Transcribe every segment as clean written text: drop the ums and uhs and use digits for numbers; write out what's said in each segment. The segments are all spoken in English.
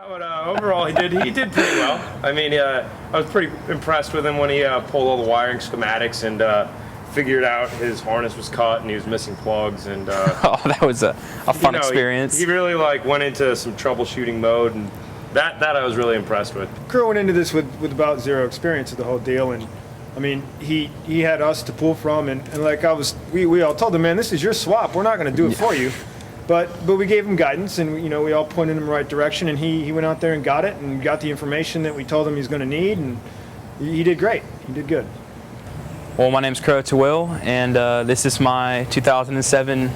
But overall, he did pretty well. I mean, I was pretty impressed with him when he pulled all the wiring schematics and figured out his harness was cut and he was missing plugs. And oh, that was a fun experience. He really went into some troubleshooting mode, and that I was really impressed with. Kuro went into this with about zero experience of the whole deal, and I mean, he had us to pull from, and like we all told him, man, this is your swap. We're not going to do it for you. But we gave him guidance, and we all pointed him in the right direction, and he went out there and got it, and got the information that we told him he was going to need, and he did great. He did good. Well, my name's Kuro, and this is my 2007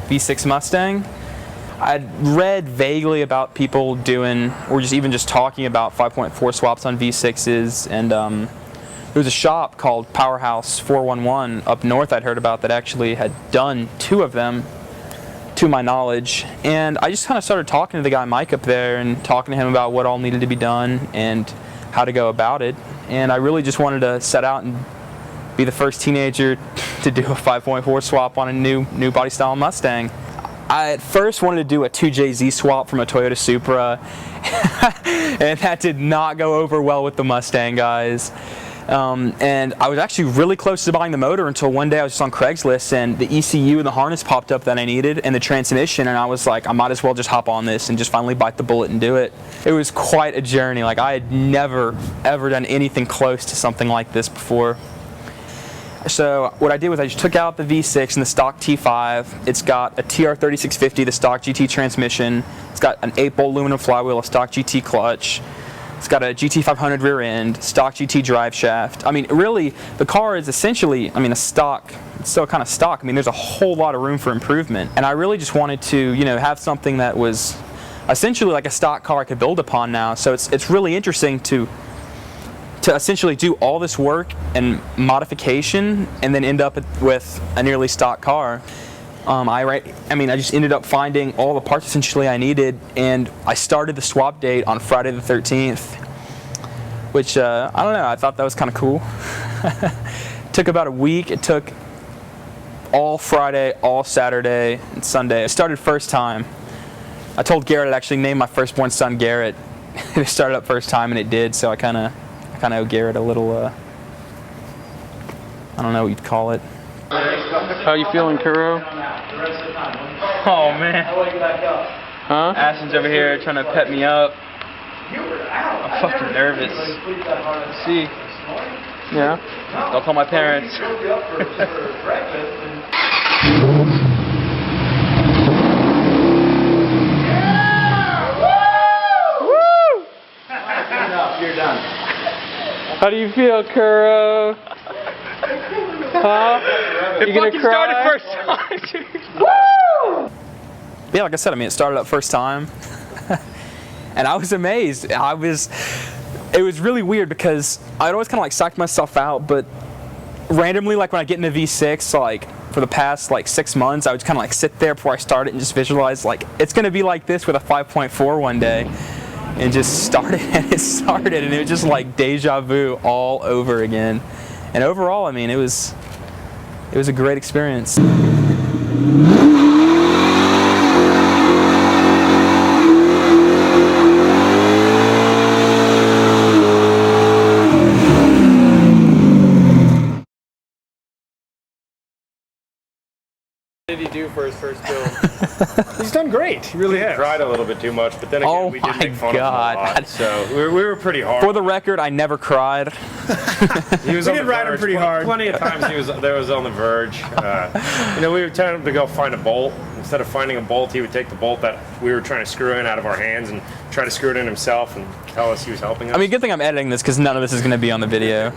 V6 Mustang. I'd read vaguely about people doing, or even just talking about 5.4 swaps on V6s, and there was a shop called Powerhouse 411 up north I'd heard about that actually had done 2 of them, to my knowledge, and I just kind of started talking to the guy Mike up there and talking to him about what all needed to be done and how to go about it, and I really just wanted to set out and be the first teenager to do a 5.4 swap on a new body style Mustang. I at first wanted to do a 2JZ swap from a Toyota Supra and that did not go over well with the Mustang guys. And I was actually really close to buying the motor until one day I was just on Craigslist and the ECU and the harness popped up that I needed and the transmission, and I was like, I might as well just hop on this and just finally bite the bullet and do it. It was quite a journey. Like, I had never ever done anything close to something like this before. So what I did was I just took out the V6 and the stock T5. It's got a TR3650, the stock GT transmission. It's got an 8-bolt aluminum flywheel, a stock GT clutch. It's got a GT500 rear end, stock GT drive shaft. I mean, really, the car is essentially, I mean, a stock, it's still kind of stock. I mean, there's a whole lot of room for improvement. And I really just wanted to, have something that was essentially like a stock car I could build upon now. So it's really interesting to essentially do all this work and modification and then end up with a nearly stock car. I just ended up finding all the parts essentially I needed, and I started the swap date on Friday the 13th, which, I don't know, I thought that was kind of cool. It took about a week. It took all Friday, all Saturday, and Sunday. I started first time. I told Garrett I'd actually name my firstborn son Garrett. It started up first time, and it did, so I kind of owe Garrett a little, I don't know what you'd call it. How you feeling, Kuro? Oh man. Huh? Ashton's over here trying to pep me up. I'm fucking nervous. See? Yeah? Don't tell my parents. You're done. How do you feel, Kuro? Huh? You gonna cry? Started first time, dude. Woo! Yeah, like I said, I mean, it started up first time, and I was amazed. It was really weird because I'd always kind of like psyched myself out, but randomly, like when I get into V6, like for the past like 6 months, I would kind of like sit there before I started and just visualize like it's gonna be like this with a 5.4 one day, and just started, and it started, and it was just like deja vu all over again. And overall, I mean, it was a great experience. What did he do for his first build? He's done great. He really has. Cried a little bit too much, but then again, we did make fun of him a lot, so we were pretty hard. For the record, I never cried. He was we did ride him pretty hard. Plenty of times he was on the verge. We were telling him to go find a bolt. Instead of finding a bolt, he would take the bolt that we were trying to screw in out of our hands and try to screw it in himself and tell us he was helping us. I mean, good thing I'm editing this because none of this is going to be on the video.